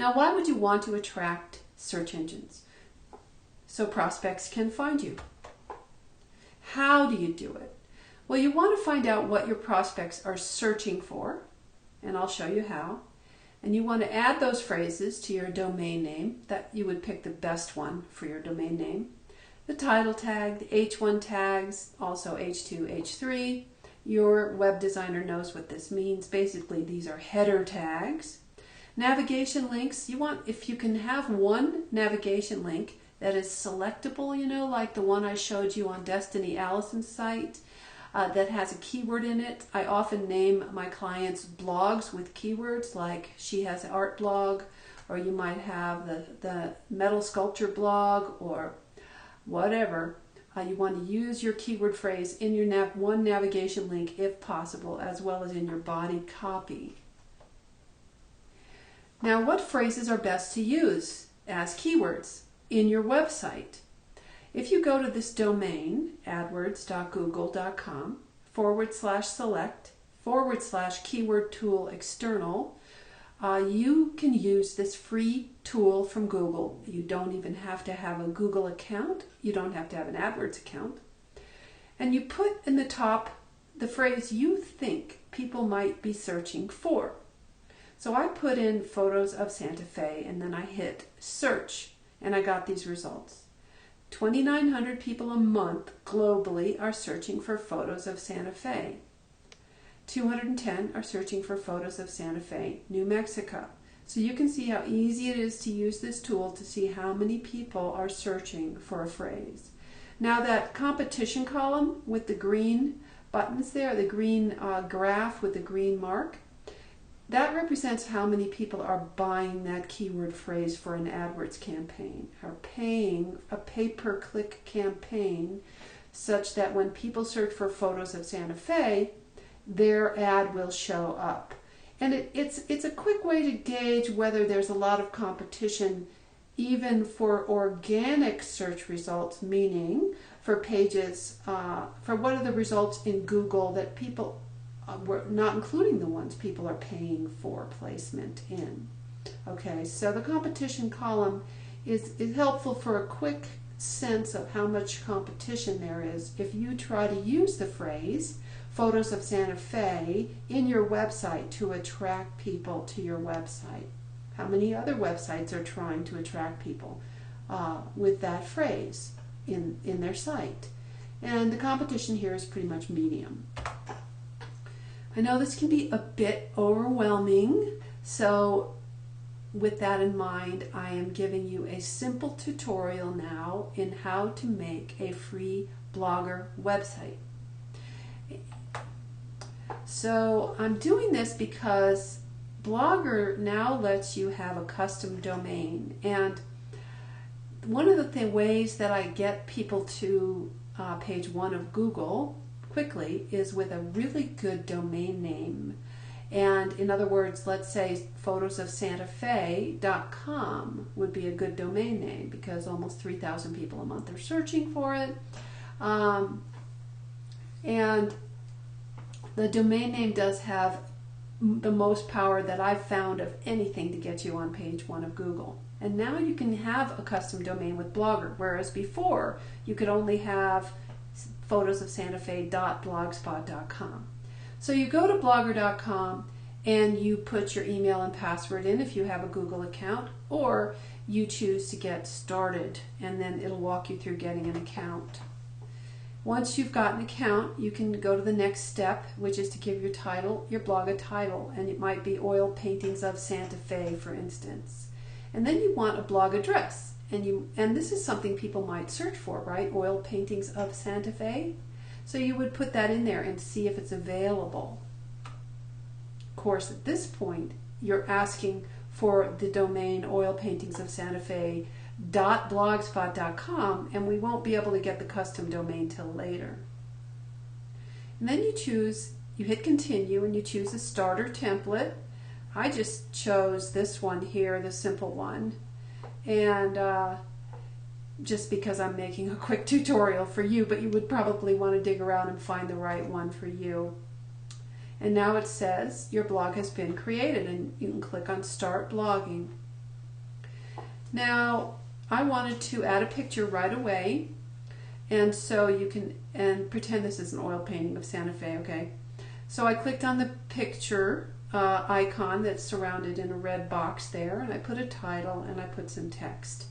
Now, why would you want to attract search engines? So prospects can find you. How do you do it? Well, you want to find out what your prospects are searching for, and I'll show you how. And you want to add those phrases to your domain name. That you would pick the best one for your domain name. The title tag, the H1 tags, also H2, H3. Your web designer knows what this means. Basically, these are header tags. Navigation links, you want, if you can have one navigation link that is selectable, you know, like the one I showed you on Destiny Allison's site, that has a keyword in it. I often name my clients blogs with keywords, like she has an art blog, or you might have the metal sculpture blog, or whatever. You want to use your keyword phrase in your one navigation link if possible, as well as in your body copy. Now, what phrases are best to use as keywords in your website? If you go to this domain, adwords.google.com/select/keyword tool external, you can use this free tool from Google. You don't even have to have a Google account. You don't have to have an AdWords account. And you put in the top the phrase you think people might be searching for. So I put in photos of Santa Fe, and then I hit search, and I got these results. 2,900 people a month globally are searching for photos of Santa Fe. 210 are searching for photos of Santa Fe, New Mexico. So you can see how easy it is to use this tool to see how many people are searching for a phrase. Now that competition column with the green buttons there, the green graph with the green mark, that represents how many people are buying that keyword phrase for an AdWords campaign, or paying a pay-per-click campaign, such that when people search for photos of Santa Fe, their ad will show up. And it's a quick way to gauge whether there's a lot of competition even for organic search results, meaning for pages, for what are the results in Google that people, we're not including the ones people are paying for placement in. Okay, so the competition column is helpful for a quick sense of how much competition there is if you try to use the phrase photos of Santa Fe in your website to attract people to your website. How many other websites are trying to attract people with that phrase in their site? And the competition here is pretty much medium. I know this can be a bit overwhelming, so with that in mind, I am giving you a simple tutorial now in how to make a free Blogger website. So I'm doing this because Blogger now lets you have a custom domain, and one of the ways that I get people to page 1 of Google quickly is with a really good domain name. And in other words, let's say photosofsantafe.com would be a good domain name because almost 3,000 people a month are searching for it. And the domain name does have the most power that I've found of anything to get you on page 1 of Google. And now you can have a custom domain with Blogger, whereas before you could only have photosofsantafe.blogspot.com. So you go to blogger.com and you put your email and password in if you have a Google account, or you choose to get started and then it'll walk you through getting an account. Once you've got an account, you can go to the next step, which is to give your blog a title, and it might be oil paintings of Santa Fe, for instance. And then you want a blog address, and this is something people might search for, right? Oil paintings of Santa Fe. So you would put that in there and see if it's available. Of course, at this point, you're asking for the domain oilpaintingsofsantafe.blogspot.com, and we won't be able to get the custom domain till later. And then you hit continue, and you choose a starter template. I just chose this one here, the simple one, and just because I'm making a quick tutorial for you, but you would probably want to dig around and find the right one for you. And now it says your blog has been created, and you can click on Start Blogging. Now, I wanted to add a picture right away, and so you can, and pretend this is an oil painting of Santa Fe, okay? So I clicked on the picture icon that's surrounded in a red box there, and I put a title and I put some text.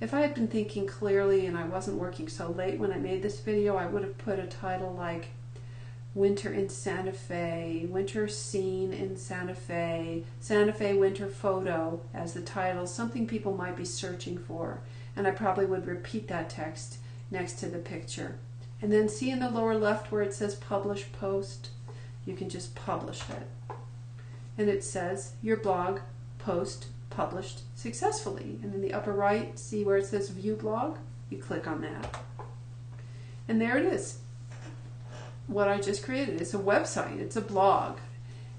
If I had been thinking clearly and I wasn't working so late when I made this video, I would have put a title like Winter in Santa Fe, Winter Scene in Santa Fe Winter Photo as the title, something people might be searching for. And I probably would repeat that text next to the picture. And then see in the lower left where it says Publish Post? You can just publish it. And it says your blog post published successfully. And in the upper right, see where it says View Blog? You click on that. And there it is. What I just created. It's a website. It's a blog.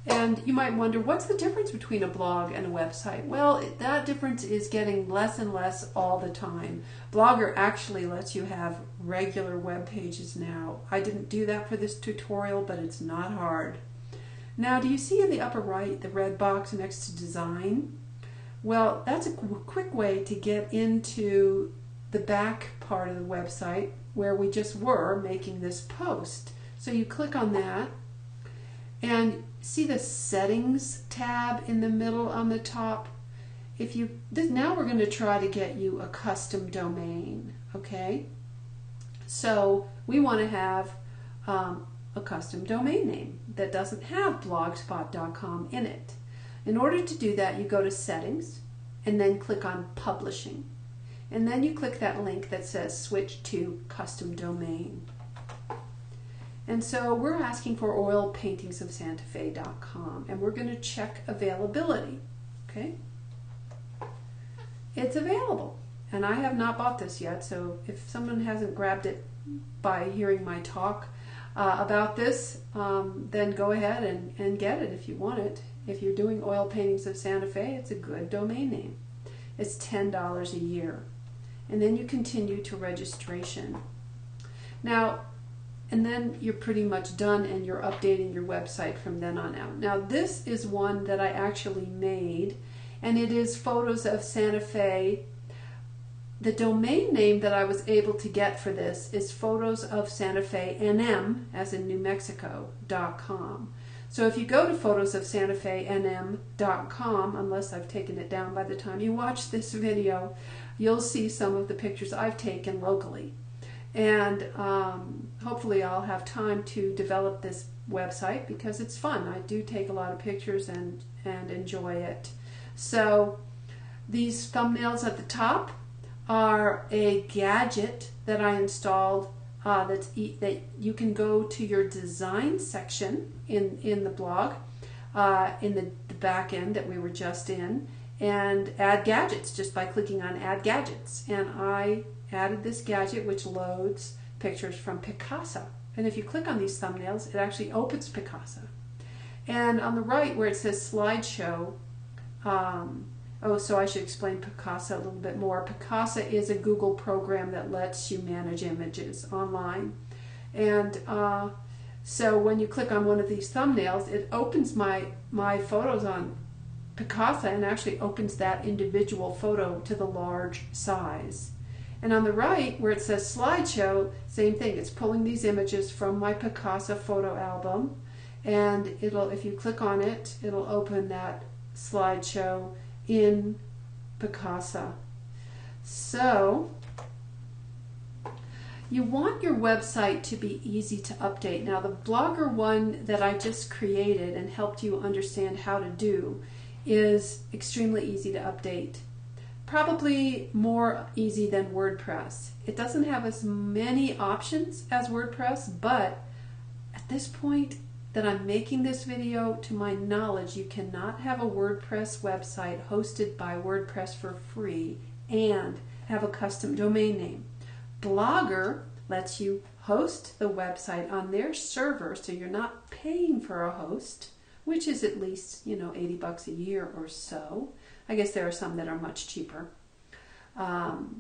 And you might wonder, what's the difference between a blog and a website? Well, that difference is getting less and less all the time. Blogger actually lets you have regular web pages now. I didn't do that for this tutorial, but it's not hard. Now, do you see in the upper right the red box next to Design? Well, that's a quick way to get into the back part of the website where we just were making this post. So you click on that, and see the Settings tab in the middle on the top? Now we're going to try to get you a custom domain, okay? So we want to have a custom domain name that doesn't have blogspot.com in it. In order to do that, you go to Settings and then click on Publishing. And then you click that link that says Switch to Custom Domain. And so we're asking for oilpaintingsofsantafe.com, and we're going to check availability. Okay? It's available, and I have not bought this yet, so if someone hasn't grabbed it by hearing my talk about this, then go ahead and get it if you want it. If you're doing Oil Paintings of Santa Fe, it's a good domain name. It's $10 a year. And then you continue to registration. Now, and then you're pretty much done and you're updating your website from then on out. Now this is one that I actually made, and it is Photos of Santa Fe. The domain name that I was able to get for this is Photos of Santa Fe NM, as in New Mexico.com. So if you go to photosofsantafenm.com, unless I've taken it down by the time you watch this video, you'll see some of the pictures I've taken locally. And hopefully I'll have time to develop this website because it's fun. I do take a lot of pictures and enjoy it. So these thumbnails at the top are a gadget that I installed that you can go to your design section in the blog, in the back end that we were just in, and add gadgets just by clicking on Add Gadgets. And I added this gadget which loads pictures from Picasa. And if you click on these thumbnails, it actually opens Picasa. And on the right where it says Slideshow, so I should explain Picasa a little bit more. Picasa is a Google program that lets you manage images online. And so when you click on one of these thumbnails, it opens my photos on Picasa and actually opens that individual photo to the large size. And on the right, where it says Slideshow, same thing. It's pulling these images from my Picasa photo album, and if you click on it, it'll open that slideshow in Picasa. So you want your website to be easy to update. Now the Blogger one that I just created and helped you understand how to do is extremely easy to update. Probably more easy than WordPress. It doesn't have as many options as WordPress, but at this point that I'm making this video, to my knowledge, you cannot have a WordPress website hosted by WordPress for free and have a custom domain name. Blogger lets you host the website on their server, so you're not paying for a host, which is at least, $80 a year or so. I guess there are some that are much cheaper. So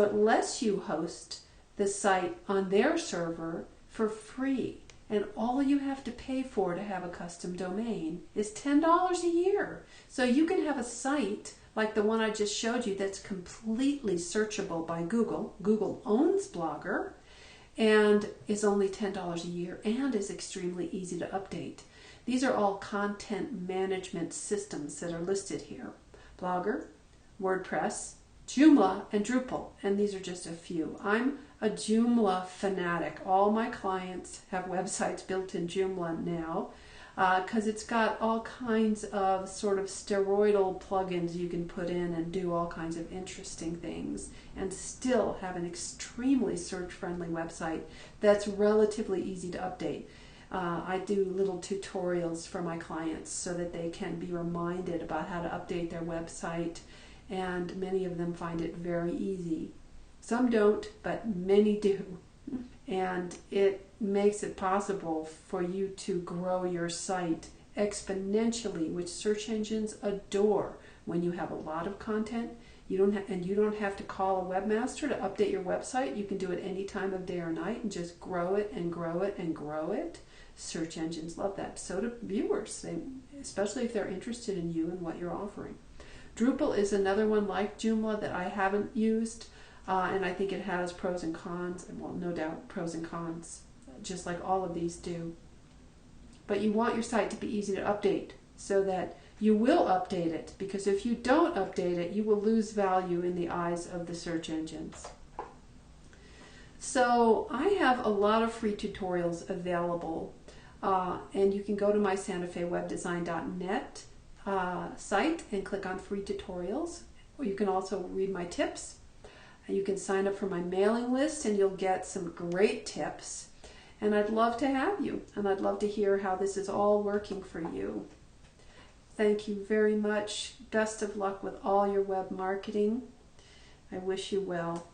it lets you host the site on their server for free. And all you have to pay for to have a custom domain is $10 a year. So you can have a site like the one I just showed you that's completely searchable by Google. Google owns Blogger and is only $10 a year and is extremely easy to update. These are all content management systems that are listed here. Blogger, WordPress, Joomla, and Drupal, and these are just a few. I'm a Joomla fanatic. All my clients have websites built in Joomla now because it's got all kinds of sort of steroidal plugins you can put in and do all kinds of interesting things and still have an extremely search-friendly website that's relatively easy to update. I do little tutorials for my clients so that they can be reminded about how to update their website, and many of them find it very easy. Some don't, but many do. And it makes it possible for you to grow your site exponentially, which search engines adore. When you have a lot of content, you don't have to call a webmaster to update your website. You can do it any time of day or night and just grow it and grow it and grow it. Search engines love that. So do viewers, especially if they're interested in you and what you're offering. Drupal is another one like Joomla that I haven't used, and I think it has pros and cons, and well, no doubt pros and cons, just like all of these do. But you want your site to be easy to update so that you will update it, because if you don't update it, you will lose value in the eyes of the search engines. So I have a lot of free tutorials available, and you can go to my SantaFeWebDesign.net site and click on free tutorials, or you can also read my tips, and you can sign up for my mailing list and you'll get some great tips. And I'd love to have you, and I'd love to hear how this is all working for you. Thank you very much. Best of luck with all your web marketing. I wish you well.